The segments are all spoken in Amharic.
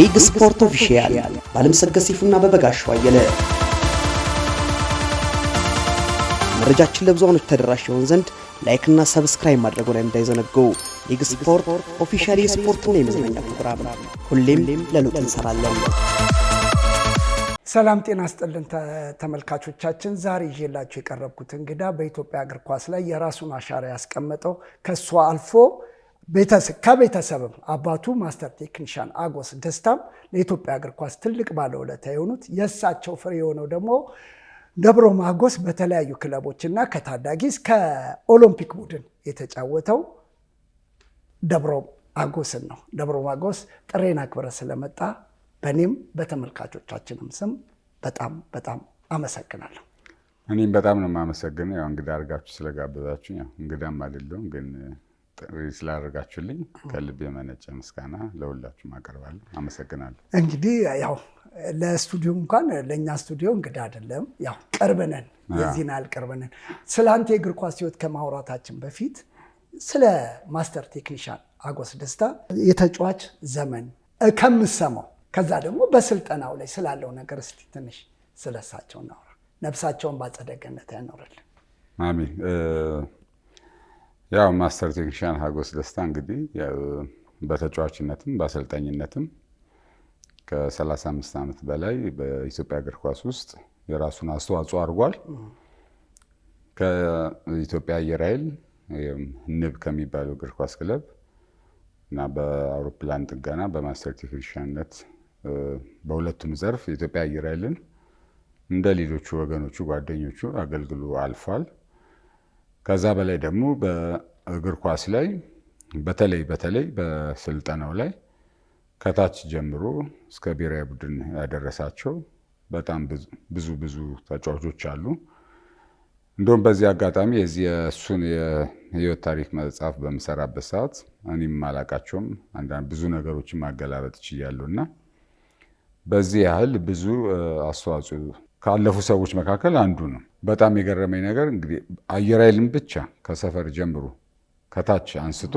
ሊግ ስፖርት ኦፊሻል ባለም ሰገድ ሲፉና በበጋሻው አየለ። መረጃችን ለብዙዎች ተደራሽ ይሆን ዘንድ ላይክ እና ሰብስክራይብ ማድረጉ ላይ እንዳይዘነጉ። ሊግ ስፖርት ኦፊሻል የስፖርትና የመዝናኛ ፕሮግራም ሁሌም ለለውጥ እንሰራለን። ሰላም ጤና ይስጥልን ተመልካቾቻችን፣ ዛሬ ይዤላችሁ የቀረብኩት እንግዳ በኢትዮጵያ እግር ኳስ ላይ የራሱን አሻራ ያስቀመጠው ከሷ አልፎ ከቤተሰብም አባቱ ማስተር ቴክኒሻን አጎስ ደስታም ለኢትዮጵያ እግር ኳስ ትልቅ ባለውለታ የሆኑት የእሳቸው ፍሬ የሆነው ደግሞ ደብረ ማርቆስ በተለያዩ ክለቦችና ከታዳጊ እስከ ኦሎምፒክ ቡድን የተጫወተው ደብረ ማርቆስን ነው። ደብረ ማርቆስ ጥሬን አክብረ ስለመጣ በእኔም በተመልካቾቻችንም ስም በጣም በጣም አመሰግናለሁ። እኔም በጣም ነው የማመሰግነው። ያው እንግዳ አድርጋችሁ ስለጋበዛችሁ፣ ያው እንግዳም አይደለሁም ግን ስላደረጋችሁልኝ ከልብ የመነጨ ምስጋና ለሁላችሁም አቀርባለሁ። አመሰግናለሁ። እንግዲህ ያው ለስቱዲዮ እንኳን ለእኛ ስቱዲዮ እንግዳ አይደለም፣ ያው ቅርብነን፣ የዚህን ያህል ቅርብነን። ስለ አንተ የእግር ኳስ ህይወት ከማውራታችን በፊት ስለ ማስተር ቴክኒሻን አጎስ ደስታ የተጫዋች ዘመን ከምሰማው፣ ከዛ ደግሞ በስልጠናው ላይ ስላለው ነገር እስቲ ትንሽ ስለሳቸው እናውራ። ነፍሳቸውን በአጸደ ገነት ያኖርልን። አሜን። ያው ማስተር ቴክኒሻን አጎስ ደስታ እንግዲህ በተጫዋችነትም በአሰልጣኝነትም ከ35 ዓመት በላይ በኢትዮጵያ እግር ኳስ ውስጥ የራሱን አስተዋጽኦ አድርጓል። ከኢትዮጵያ አየር ኃይል ንብ ከሚባለው እግር ኳስ ክለብ እና በአውሮፕላን ጥገና በማስተር ቴክኒሻንነት በሁለቱም ዘርፍ የኢትዮጵያ አየር ኃይልን እንደ ሌሎቹ ወገኖቹ ጓደኞቹ አገልግሎ አልፏል። ከዛ በላይ ደግሞ በእግር ኳስ ላይ በተለይ በስልጠናው ላይ ከታች ጀምሮ እስከ ብሔራዊ ቡድን ያደረሳቸው በጣም ብዙ ተጫዋቾች አሉ። እንደውም በዚህ አጋጣሚ የእሱን የህይወት ታሪክ መጽሐፍ በምሰራበት ሰዓት እኔም ማላቃቸውም አንዳንድ ብዙ ነገሮችን ማገላበጥ ችያለሁ እና በዚህ ያህል ብዙ አስተዋጽኦ ካለፉ ሰዎች መካከል አንዱ ነው። በጣም የገረመኝ ነገር እንግዲህ አየር ኃይልን ብቻ ከሰፈር ጀምሮ ከታች አንስቶ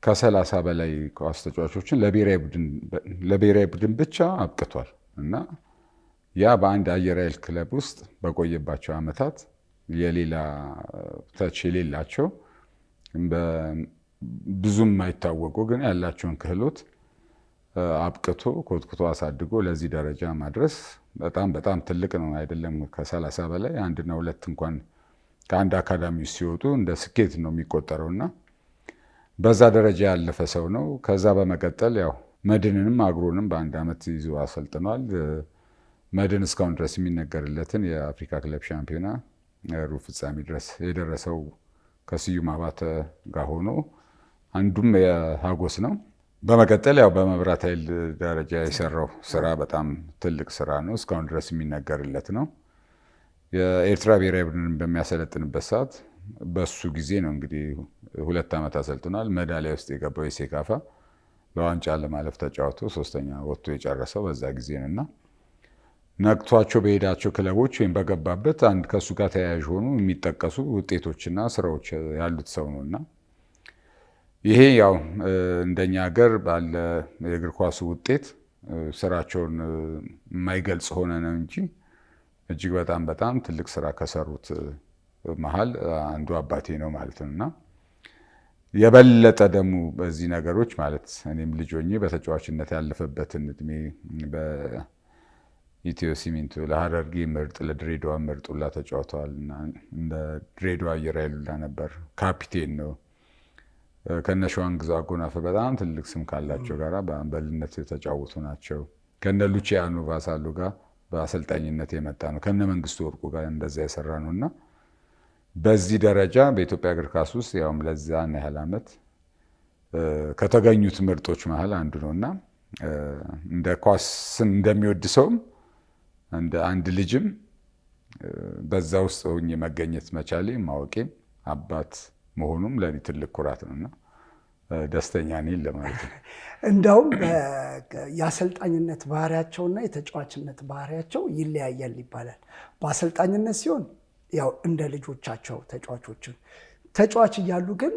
ከ30 በላይ ኳስ ተጫዋቾችን ለብሔራዊ ቡድን ብቻ አብቅቷል እና ያ በአንድ አየር ኃይል ክለብ ውስጥ በቆየባቸው ዓመታት የሌላ ተች የሌላቸው ብዙም የማይታወቁ ግን ያላቸውን ክህሎት አብቅቶ ኮትኩቶ አሳድጎ ለዚህ ደረጃ ማድረስ በጣም ትልቅ ነው። አይደለም ከ30 በላይ አንድና ሁለት እንኳን ከአንድ አካዳሚ ሲወጡ እንደ ስኬት ነው የሚቆጠረውና በዛ ደረጃ ያለፈ ሰው ነው። ከዛ በመቀጠል ያው መድንንም አግሮንም በአንድ ዓመት ይዞ አሰልጥኗል። መድን እስካሁን ድረስ የሚነገርለትን የአፍሪካ ክለብ ሻምፒዮና ሩብ ፍጻሜ ድረስ የደረሰው ከስዩም አባተ ጋር ሆኖ አንዱም የአጎስ ነው። በመቀጠል ያው በመብራት ኃይል ደረጃ የሰራው ስራ በጣም ትልቅ ስራ ነው። እስካሁን ድረስ የሚነገርለት ነው። የኤርትራ ብሔራዊ ቡድንን በሚያሰለጥንበት ሰዓት በሱ ጊዜ ነው እንግዲህ 2 ዓመት አሰልጥኗል። ሜዳሊያ ውስጥ የገባው የሴካፋ ለዋንጫ ለማለፍ ተጫውቶ 3ኛ ወጥቶ የጨረሰው በዛ ጊዜ ነውና ነቅቷቸው በሄዳቸው ክለቦች ወይም በገባበት አንድ ከሱ ጋር ተያያዥ ሆኑ የሚጠቀሱ ውጤቶችና ስራዎች ያሉት ሰው ነውና ይሄ ያው እንደኛ ሀገር ባለ የእግር ኳሱ ውጤት ስራቸውን የማይገልጽ ሆነ ነው እንጂ እጅግ በጣም ትልቅ ስራ ከሰሩት መሃል አንዱ አባቴ ነው ማለት ነውና የበለጠ ደግሞ በዚህ ነገሮች ማለት እኔም ልጅ ሆኜ በተጫዋችነት ያለፈበትን እድሜ በኢትዮ ሲሚንቶ ለሐረርጌ ምርጥ ለድሬዳዋ ምርጥ ሁላ ተጫውተዋል እና እንደ ድሬዳዋ አየር ኃይል ሁላ ነበር። ካፒቴን ነው። ከነሸዋን ግዛው አጎናፍር በጣም ትልቅ ስም ካላቸው ጋራ በአምበልነት የተጫወቱ ናቸው። ከነ ሉቺያኖ ቫሳሎ ጋር በአሰልጣኝነት የመጣ ነው። ከነ መንግስቱ ወርቁ ጋር እንደዛ የሰራ ነውና በዚህ ደረጃ በኢትዮጵያ እግር ኳስ ውስጥ ያውም ለዛን ያህል ዓመት ከተገኙት ምርጦች መሃል አንዱ ነውና እንደ ኳስ እንደሚወድ ሰውም እንደ አንድ ልጅም በዛ ውስጥ ሆኜ መገኘት መቻሌ ማወቄም አባት መሆኑም ለኔ ትልቅ ኩራት ነውና ደስተኛ ነኝ ለማለት ነው። እንደውም የአሰልጣኝነት ባህሪያቸውና የተጫዋችነት ባህሪያቸው ይለያያል ይባላል። በአሰልጣኝነት ሲሆን ያው እንደ ልጆቻቸው ተጫዋቾችን ተጫዋች እያሉ ግን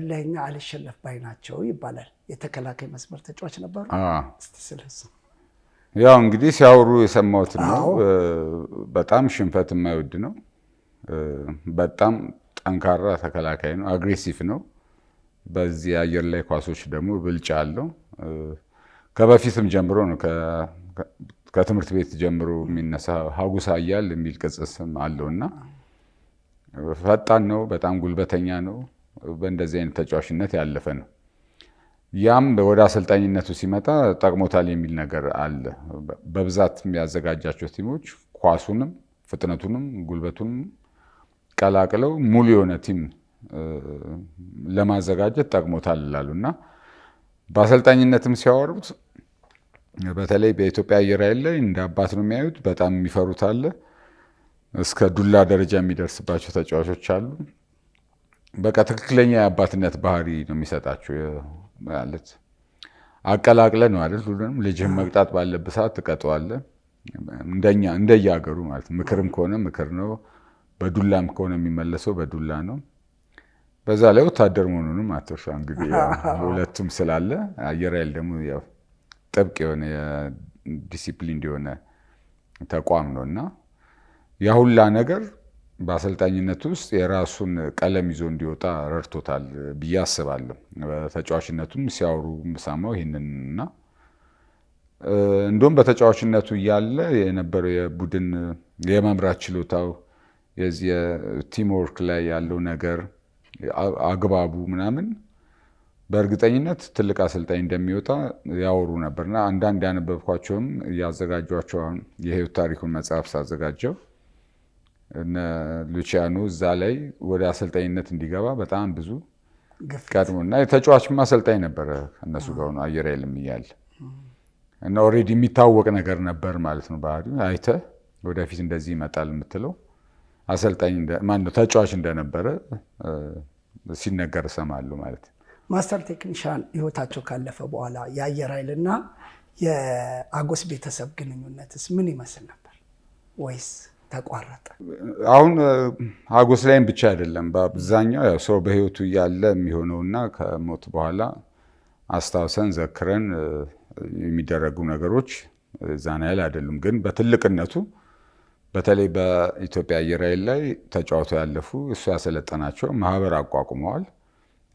ለኛ አልሸነፍ ባይ ናቸው ይባላል። የተከላካይ መስመር ተጫዋች ነበሩ። እስቲ ስለሱ ያው እንግዲህ ሲያወሩ የሰማሁት ነው። በጣም ሽንፈት የማይወድ ነው። በጣም ጠንካራ ተከላካይ ነው። አግሬሲቭ ነው። በዚህ አየር ላይ ኳሶች ደግሞ ብልጫ አለው። ከበፊትም ጀምሮ ነው ከትምህርት ቤት ጀምሮ የሚነሳ ሀጉሳ እያል የሚል ቅጽል ስም አለውና ፈጣን ነው። በጣም ጉልበተኛ ነው። በእንደዚህ አይነት ተጫዋችነት ያለፈ ነው። ያም ወደ አሰልጣኝነቱ ሲመጣ ጠቅሞታል የሚል ነገር አለ። በብዛት የሚያዘጋጃቸው ቲሞች ኳሱንም ፍጥነቱንም ጉልበቱንም ቀላቅለው ሙሉ የሆነ ቲም ለማዘጋጀት ጠቅሞታል ይላሉ እና በአሰልጣኝነትም ሲያወሩት በተለይ በኢትዮጵያ አየር ኃይል ላይ እንደ አባት ነው የሚያዩት። በጣም የሚፈሩት አለ። እስከ ዱላ ደረጃ የሚደርስባቸው ተጫዋቾች አሉ። በቃ ትክክለኛ የአባትነት ባህሪ ነው የሚሰጣቸው። ማለት አቀላቅለ ነው አይደል? ሁሉንም ልጅህን መቅጣት ባለብህ ሰዓት ትቀጠዋለህ። እንደየሀገሩ ማለት ምክርም ከሆነ ምክር ነው፣ በዱላም ከሆነ የሚመለሰው በዱላ ነው። በዛ ላይ ወታደር መሆኑንም አትርሳ። እንግዲህ ሁለቱም ስላለ አየር ኃይል ደግሞ ያው ጥብቅ የሆነ ዲሲፕሊን የሆነ ተቋም ነው እና ያ ሁላ ነገር በአሰልጣኝነት ውስጥ የራሱን ቀለም ይዞ እንዲወጣ ረድቶታል ብዬ አስባለሁ። በተጫዋችነቱም ሲያወሩ ሰማው ይህንንና እንደውም በተጫዋችነቱ እያለ የነበረው የቡድን የመምራት ችሎታው የዚህ ቲም ወርክ ላይ ያለው ነገር አግባቡ ምናምን በእርግጠኝነት ትልቅ አሰልጣኝ እንደሚወጣ ያወሩ ነበርና አንዳንድ ያነበብኳቸውም ያዘጋጇቸው የህይወት ታሪኩን መጽሐፍ ሳዘጋጀው እነ ሉቺያኖ እዛ ላይ ወደ አሰልጣኝነት እንዲገባ በጣም ብዙ ቀድሞና የተጫዋችም አሰልጣኝ ነበረ እነሱ ጋር ሆኖ አየር ኃይልም እያለ እና ኦልሬዲ የሚታወቅ ነገር ነበር ማለት ነው። ባህሪው አይተህ ወደፊት እንደዚህ ይመጣል የምትለው አሰልጣኝ ማነው ተጫዋች እንደነበረ ሲነገር እሰማለሁ ማለት ነው። ማስተር ቴክኒሻን ህይወታቸው ካለፈ በኋላ የአየር ኃይልና የአጎስ ቤተሰብ ግንኙነትስ ምን ይመስል ነበር ወይስ ተቋረጠ? አሁን አጎስ ላይም ብቻ አይደለም፣ በአብዛኛው ያው ሰው በህይወቱ እያለ የሚሆነውና ከሞት በኋላ አስታውሰን ዘክረን የሚደረጉ ነገሮች ዛና ያህል አይደሉም። ግን በትልቅነቱ በተለይ በኢትዮጵያ አየር ኃይል ላይ ተጫውተው ያለፉ እሱ ያሰለጠናቸው ማህበር አቋቁመዋል።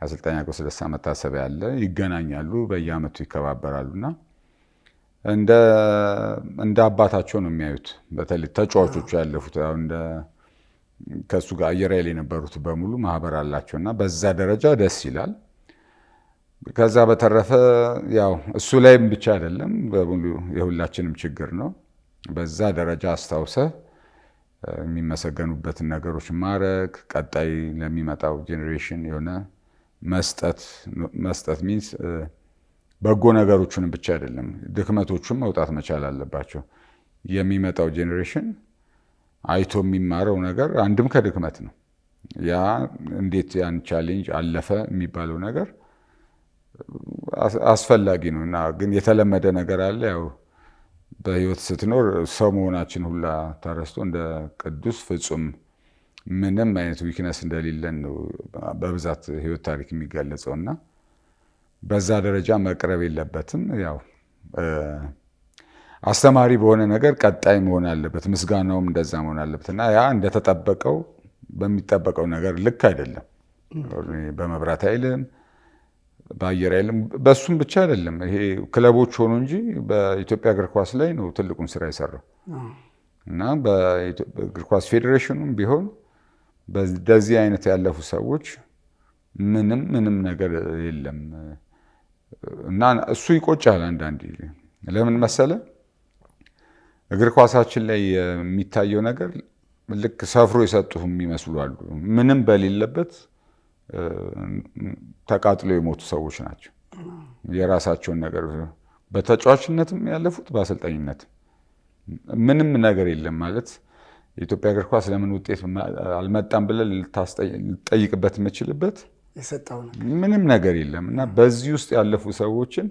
አሰልጣኝ አጎስ ደስታ መታሰቢያ አለ። ይገናኛሉ፣ በየአመቱ ይከባበራሉና እንደ አባታቸው ነው የሚያዩት። በተለይ ተጫዋቾቹ ያለፉት ከሱ ጋር አየር ኃይል የነበሩት በሙሉ ማህበር አላቸውና በዛ ደረጃ ደስ ይላል። ከዛ በተረፈ ያው እሱ ላይም ብቻ አይደለም፣ በሙሉ የሁላችንም ችግር ነው። በዛ ደረጃ አስታውሰህ የሚመሰገኑበትን ነገሮች ማድረግ፣ ቀጣይ ለሚመጣው ጄኔሬሽን የሆነ መስጠት ሚንስ በጎ ነገሮቹንም ብቻ አይደለም፣ ድክመቶቹም መውጣት መቻል አለባቸው። የሚመጣው ጄኔሬሽን አይቶ የሚማረው ነገር አንድም ከድክመት ነው። ያ እንዴት ያን ቻሌንጅ አለፈ የሚባለው ነገር አስፈላጊ ነው እና ግን የተለመደ ነገር አለ። ያው በህይወት ስትኖር ሰው መሆናችን ሁላ ተረስቶ እንደ ቅዱስ ፍጹም ምንም አይነት ዊክነስ እንደሌለን ነው በብዛት ህይወት ታሪክ የሚገለጸው እና በዛ ደረጃ መቅረብ የለበትም። ያው አስተማሪ በሆነ ነገር ቀጣይ መሆን አለበት፣ ምስጋናውም እንደዛ መሆን አለበት እና ያ እንደተጠበቀው በሚጠበቀው ነገር ልክ አይደለም። በመብራት ኃይልም በአየር ኃይልም በሱም ብቻ አይደለም። ይሄ ክለቦች ሆኑ እንጂ በኢትዮጵያ እግር ኳስ ላይ ነው ትልቁን ስራ የሰራው እና በእግር ኳስ ፌዴሬሽኑም ቢሆን በዚህ አይነት ያለፉ ሰዎች ምንም ነገር የለም እና እሱ ይቆጫል አንዳንዴ። ለምን መሰለ እግር ኳሳችን ላይ የሚታየው ነገር ልክ ሰፍሮ የሰጡህ የሚመስሉ አሉ። ምንም በሌለበት ተቃጥሎ የሞቱ ሰዎች ናቸው። የራሳቸውን ነገር በተጫዋችነትም ያለፉት በአሰልጣኝነትም ምንም ነገር የለም ማለት የኢትዮጵያ እግር ኳስ ለምን ውጤት አልመጣም ብለህ ልጠይቅበት የምችልበት ምንም ነገር የለም እና በዚህ ውስጥ ያለፉ ሰዎችን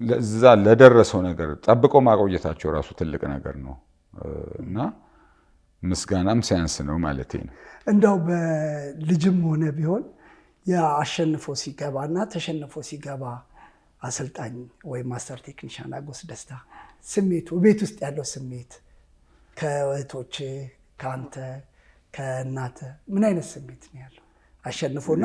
ለዛ ለደረሰው ነገር ጠብቀው ማቆየታቸው ራሱ ትልቅ ነገር ነው እና ምስጋናም ሲያንስ ነው ማለት ነው። እንደው በልጅም ሆነ ቢሆን አሸንፎ ሲገባ እና ተሸንፎ ሲገባ አሰልጣኝ ወይም ማስተር ቴክኒሻን አጎስ ደስታ ስሜቱ ቤት ውስጥ ያለው ስሜት ከእህቶች ከአንተ ከእናተ ምን አይነት ስሜት ነው ያለው? አሸንፎና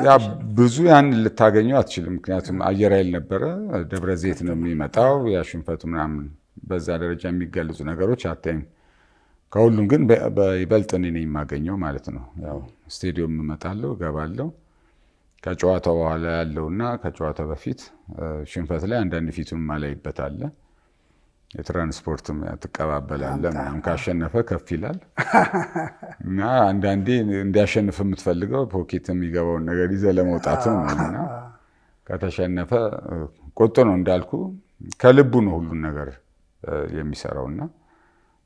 ብዙ ያን ልታገኘው አትችልም። ምክንያቱም አየር ኃይል ነበረ፣ ደብረ ዘይት ነው የሚመጣው። ያሽንፈቱ ምናምን በዛ ደረጃ የሚገልጹ ነገሮች አታይም። ከሁሉም ግን በይበልጥ እኔ ነኝ የማገኘው ማለት ነው። ያው ስቴዲየም እመጣለሁ፣ እገባለሁ። ከጨዋታው በኋላ ያለውና ከጨዋታው በፊት ሽንፈት ላይ አንዳንድ ፊቱን ማላይበት አለ። የትራንስፖርትም ትቀባበላለህ ምናምን፣ ካሸነፈ ከፍ ይላል እና አንዳንዴ እንዲያሸንፍ የምትፈልገው ፖኬት የሚገባውን ነገር ይዘህ ለመውጣት ነው እና ከተሸነፈ ቁጡ ነው እንዳልኩ፣ ከልቡ ነው ሁሉን ነገር የሚሰራውና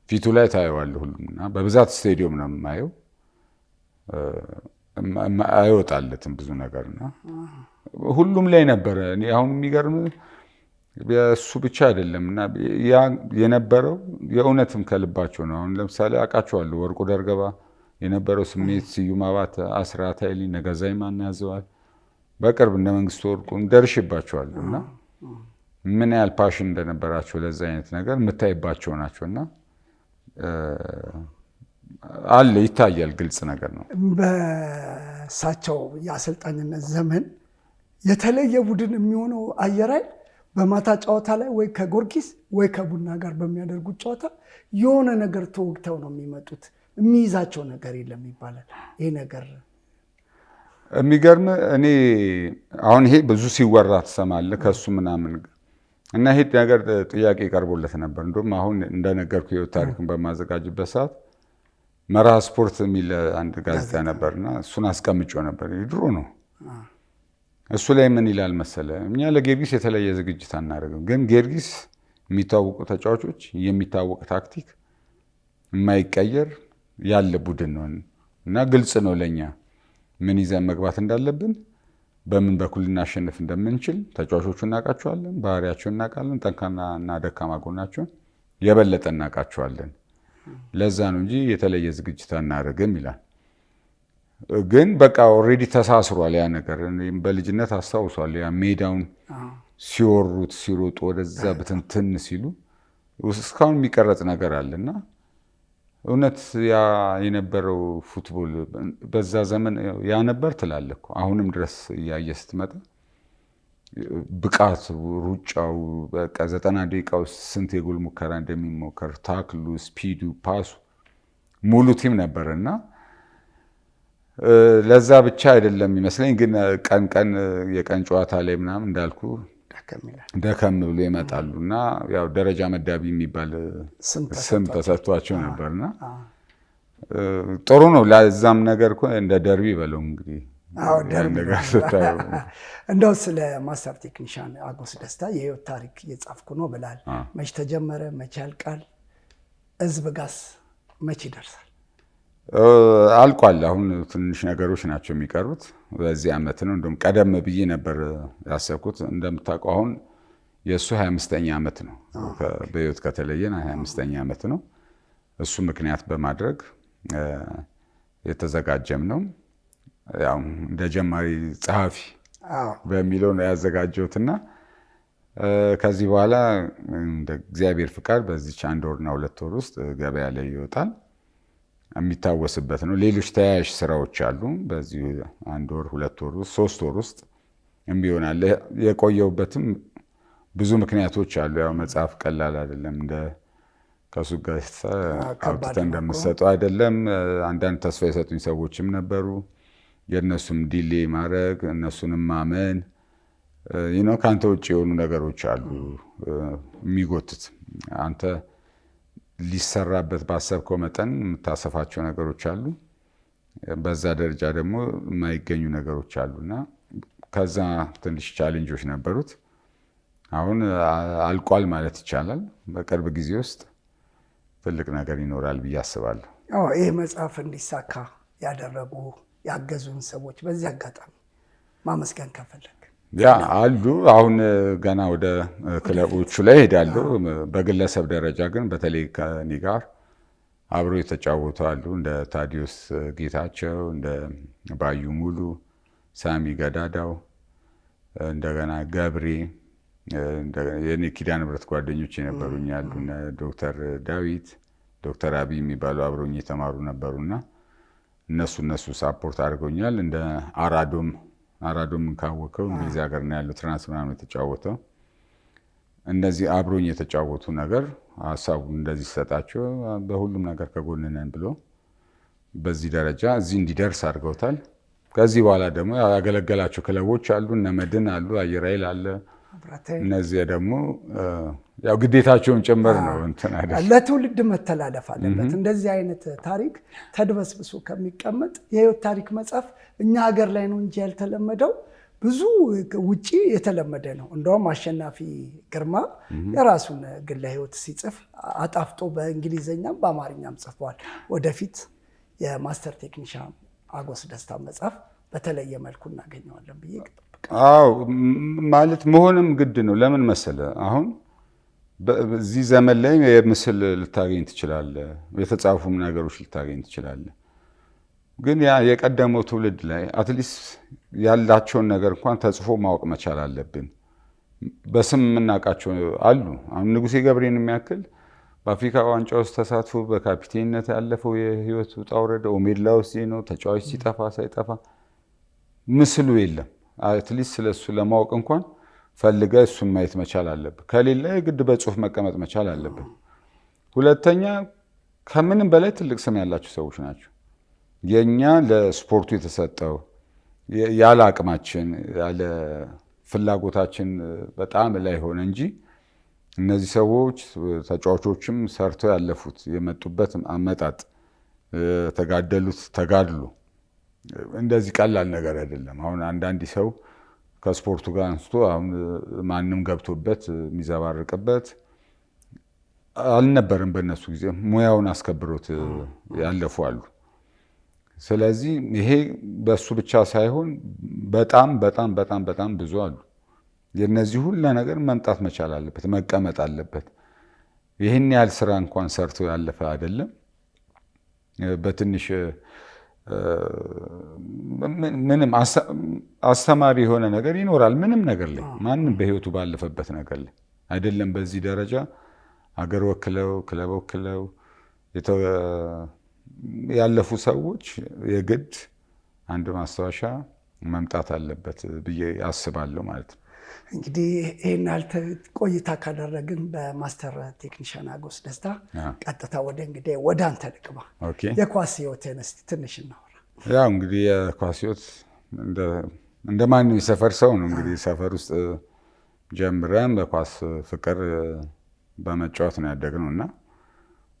ፊቱ ላይ ታየዋለህ ሁሉም። እና በብዛት ስቴዲየም ነው የማየው፣ አይወጣለትም ብዙ ነገርና ሁሉም ላይ ነበረ። እኔ አሁን የሚገርም የእሱ ብቻ አይደለም እና ያ የነበረው የእውነትም ከልባቸው ነው። አሁን ለምሳሌ አውቃቸዋለሁ፣ ወርቁ ደርገባ የነበረው ስሜት፣ ስዩም አባተ፣ አስራት ኃይሌ፣ ነጋዛይ ማን ያዘዋል፣ በቅርብ እነ መንግስቱ ወርቁ ደርሽባቸዋለሁ እና ምን ያህል ፓሽን እንደነበራቸው ለዛ አይነት ነገር የምታይባቸው ናቸው እና አለ ይታያል፣ ግልጽ ነገር ነው። በእሳቸው የአሰልጣኝነት ዘመን የተለየ ቡድን የሚሆነው አየር ኃይል በማታ ጨዋታ ላይ ወይ ከጊዮርጊስ ወይ ከቡና ጋር በሚያደርጉት ጨዋታ የሆነ ነገር ተወግተው ነው የሚመጡት። የሚይዛቸው ነገር የለም ይባላል። ይሄ ነገር የሚገርም እኔ አሁን ይሄ ብዙ ሲወራ ትሰማለህ ከሱ ምናምን እና ይሄ ነገር ጥያቄ ቀርቦለት ነበር። እንደውም አሁን እንደነገርኩ የህይወት ታሪክን በማዘጋጅበት ሰዓት መርሃ ስፖርት የሚል አንድ ጋዜጣ ነበርና እሱን አስቀምጬው ነበር። ድሮ ነው። እሱ ላይ ምን ይላል መሰለ፣ እኛ ለጊዮርጊስ የተለየ ዝግጅት አናደርግም፣ ግን ጊዮርጊስ የሚታወቁ ተጫዋቾች፣ የሚታወቅ ታክቲክ፣ የማይቀየር ያለ ቡድን ነው እና ግልጽ ነው ለኛ ምን ይዘን መግባት እንዳለብን፣ በምን በኩል ልናሸንፍ እንደምንችል ተጫዋቾቹ እናውቃቸዋለን፣ ባህሪያቸውን እናውቃለን፣ ጠንካራና ደካማ ጎናቸውን የበለጠ እናውቃቸዋለን። ለዛ ነው እንጂ የተለየ ዝግጅት አናደርግም ይላል። ግን በቃ ኦልሬዲ ተሳስሯል ያ ነገር። በልጅነት አስታውሷል ያ ሜዳውን ሲወሩት ሲሮጡ ወደዛ ብትንትን ሲሉ እስካሁን የሚቀረጽ ነገር አለና እውነት ያ የነበረው ፉትቦል በዛ ዘመን ያ ነበር ትላለህ እኮ። አሁንም ድረስ እያየ ስትመጣ ብቃቱ፣ ሩጫው በቃ 90 ደቂቃ ውስጥ ስንት የጎል ሙከራ እንደሚሞከር፣ ታክሉ፣ ስፒዱ፣ ፓሱ ሙሉ ቲም ነበርና ለዛ ብቻ አይደለም ይመስለኝ። ግን ቀን ቀን የቀን ጨዋታ ላይ ምናምን እንዳልኩ ደከም ብሎ ይመጣሉ እና ያው ደረጃ መዳቢ የሚባል ስም ተሰጥቷቸው ነበርና ጥሩ ነው። ለዛም ነገር እኮ እንደ ደርቢ በለው እንግዲህ እንደው ስለ ማስተር ቴክኒሻን አጎስ ደስታ የህይወት ታሪክ እየጻፍኩ ነው ብላል። መች ተጀመረ? መች ያልቃል? ህዝብ ጋስ መች ይደርሳል? አልቋል። አሁን ትንሽ ነገሮች ናቸው የሚቀሩት። በዚህ ዓመት ነው። እንደውም ቀደም ብዬ ነበር ያሰብኩት። እንደምታውቀው አሁን የእሱ 25ኛ ዓመት ነው። በህይወት ከተለየን 25ኛ ዓመት ነው። እሱ ምክንያት በማድረግ የተዘጋጀም ነው። ያው እንደ ጀማሪ ጸሐፊ በሚለው ነው ያዘጋጀሁትና ከዚህ በኋላ እንደ እግዚአብሔር ፍቃድ በዚች 1 ወርና 2 ወር ውስጥ ገበያ ላይ ይወጣል። የሚታወስበት ነው። ሌሎች ተያያዥ ስራዎች አሉ። በዚህ 1 ወር 2 ወር 3 ወር ውስጥ የሚሆናል። የቆየውበትም ብዙ ምክንያቶች አሉ። ያው መጽሐፍ ቀላል አይደለም። እንደ ከሱ ጋር አውጥተህ እንደምትሰጠው አይደለም። አንዳንድ ተስፋ የሰጡኝ ሰዎችም ነበሩ። የእነሱም ዲሌ ማድረግ፣ እነሱንም ማመን ከአንተ ውጭ የሆኑ ነገሮች አሉ የሚጎትት አንተ ሊሰራበት ባሰብከው መጠን የምታሰፋቸው ነገሮች አሉ። በዛ ደረጃ ደግሞ የማይገኙ ነገሮች አሉና ከዛ ትንሽ ቻሌንጆች ነበሩት። አሁን አልቋል ማለት ይቻላል። በቅርብ ጊዜ ውስጥ ትልቅ ነገር ይኖራል ብዬ አስባለሁ። ይህ መጽሐፍ እንዲሳካ ያደረጉ ያገዙን ሰዎች በዚህ አጋጣሚ ማመስገን ከፈለግ ያ አሉ። አሁን ገና ወደ ክለቦቹ ላይ ሄዳለሁ። በግለሰብ ደረጃ ግን በተለይ ከኔ ጋር አብሮ የተጫወቱ አሉ። እንደ ታዲዮስ ጌታቸው፣ እንደ ባዩ ሙሉ፣ ሳሚ ገዳዳው፣ እንደገና ገብሬ፣ የኔ ኪዳነ ምሕረት ጓደኞች የነበሩኝ ያሉ ዶክተር ዳዊት፣ ዶክተር አብይ የሚባሉ አብሮኝ የተማሩ ነበሩና እነሱ ሳፖርት አድርገውኛል። እንደ አራዶም ካወቀው እንግሊዝ ሀገር ነው ያለው፣ ትራንስ ምናምን የተጫወተው። እነዚህ አብሮኝ የተጫወቱ ነገር ሀሳቡ እንደዚህ ሲሰጣቸው በሁሉም ነገር ከጎን ነን ብሎ በዚህ ደረጃ እዚህ እንዲደርስ አድርገውታል። ከዚህ በኋላ ደግሞ ያገለገላቸው ክለቦች አሉ፣ እነ መድን አሉ፣ አየር ኃይል አለ። እነዚህ ደግሞ ያው ግዴታቸውን ጭምር ነው እንትን አይደል፣ ለትውልድ መተላለፍ አለበት። እንደዚህ አይነት ታሪክ ተድበስብሶ ከሚቀመጥ የህይወት ታሪክ መጽሐፍ እኛ ሀገር ላይ ነው እንጂ ያልተለመደው፣ ብዙ ውጪ የተለመደ ነው። እንደውም አሸናፊ ግርማ የራሱን ግለ ህይወት ሲጽፍ አጣፍጦ በእንግሊዝኛም በአማርኛም ጽፏል። ወደፊት የማስተር ቴክኒሻን አጎስ ደስታ መጽሐፍ በተለየ መልኩ እናገኘዋለን ብዬ አዎ ማለት መሆንም ግድ ነው። ለምን መሰለ አሁን በዚህ ዘመን ላይ የምስል ልታገኝ ትችላለህ፣ የተጻፉም ነገሮች ልታገኝ ትችላለህ። ግን ያ የቀደመው ትውልድ ላይ አትሊስት ያላቸውን ነገር እንኳን ተጽፎ ማወቅ መቻል አለብን። በስም የምናውቃቸው አሉ። አሁን ንጉሴ ገብሬን የሚያክል በአፍሪካ ዋንጫ ውስጥ ተሳትፎ በካፒቴንነት ያለፈው የህይወት ውጣ ውረድ ኦሜድላ ውስጥ ነው። ተጫዋች ሲጠፋ ሳይጠፋ ምስሉ የለም። አትሊስት ስለሱ ለማወቅ እንኳን ፈልገ እሱን ማየት መቻል አለብን። ከሌለ የግድ በጽሁፍ መቀመጥ መቻል አለብን። ሁለተኛ ከምንም በላይ ትልቅ ስም ያላቸው ሰዎች ናቸው። የኛ ለስፖርቱ የተሰጠው ያለ አቅማችን ያለ ፍላጎታችን በጣም ላይ ሆነ እንጂ እነዚህ ሰዎች ተጫዋቾችም ሰርተው ያለፉት የመጡበት አመጣጥ ተጋደሉት ተጋድሎ እንደዚህ ቀላል ነገር አይደለም። አሁን አንዳንድ ሰው ከስፖርቱ ጋር አንስቶ አሁን ማንም ገብቶበት የሚዘባርቅበት አልነበረም። በእነሱ ጊዜ ሙያውን አስከብሮት ያለፉ አሉ። ስለዚህ ይሄ በሱ ብቻ ሳይሆን በጣም በጣም በጣም በጣም ብዙ አሉ። የነዚህ ሁሉ ነገር መምጣት መቻል አለበት፣ መቀመጥ አለበት። ይህን ያህል ስራ እንኳን ሰርቶ ያለፈ አይደለም። በትንሽ ምንም አስተማሪ የሆነ ነገር ይኖራል። ምንም ነገር ላይ ማንም በህይወቱ ባለፈበት ነገር ላይ አይደለም። በዚህ ደረጃ አገር ወክለው ክለብ ወክለው ያለፉ ሰዎች የግድ አንድ ማስታወሻ መምጣት አለበት ብዬ አስባለሁ ማለት ነው። እንግዲህ ይህን ያህል ቆይታ ካደረግን በማስተር ቴክኒሻን አጎስ ደስታ ቀጥታ ወደ አንተ ልግባ። የኳስ ህይወትህን እስኪ ትንሽ እናወራ። ያው እንግዲህ የኳስ ህይወት እንደ ማንም የሰፈር ሰው ነው። እንግዲህ ሰፈር ውስጥ ጀምረን በኳስ ፍቅር በመጫወት ነው ያደግነው እና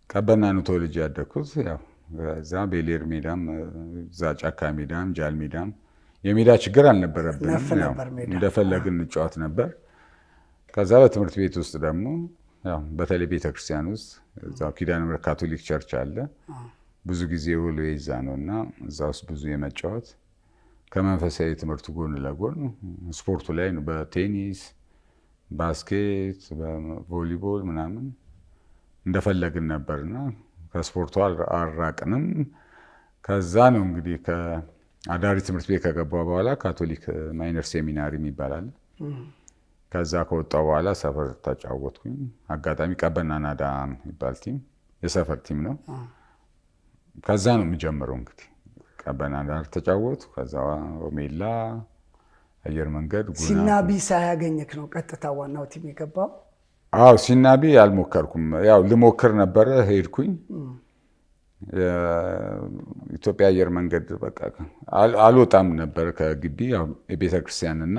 ቀበና ነው ተወልጄ ያደግኩት። ያው እዛ ቤሌር ሜዳም እዛ ጫካ ሜዳም ጃል ሜዳም የሜዳ ችግር አልነበረብንም። እንደፈለግን እንጫወት ነበር። ከዛ በትምህርት ቤት ውስጥ ደግሞ ያው በተለይ ቤተክርስቲያን ውስጥ እዛው ኪዳነ ምሕረት ካቶሊክ ቸርች አለ። ብዙ ጊዜ ውሎ ይዛ ነውና እዛ ውስጥ ብዙ የመጫወት ከመንፈሳዊ ትምህርቱ ጎን ለጎን ስፖርቱ ላይ ነው። በቴኒስ፣ ባስኬት፣ በቮሊቦል ምናምን እንደፈለግን ነበርና ከስፖርቱ አልራቅንም። ከዛ ነው እንግዲህ አዳሪ ትምህርት ቤት ከገባሁ በኋላ ካቶሊክ ማይነር ሴሚናሪ ይባላል። ከዛ ከወጣሁ በኋላ ሰፈር ተጫወትኩኝ። አጋጣሚ ቀበና ናዳ የሚባል ቲም የሰፈር ቲም ነው። ከዛ ነው የሚጀምረው እንግዲህ ቀበና ናዳ ተጫወቱ። ከዛ ኦሜላ፣ አየር መንገድ፣ ሲናቢ ሳያገኘክ ነው ቀጥታ ዋናው ቲም የገባው? አዎ ሲናቢ አልሞከርኩም። ያው ልሞክር ነበረ ሄድኩኝ። የኢትዮጵያ አየር መንገድ በቃ አልወጣም ነበር ከግቢ። ያው የቤተክርስቲያንና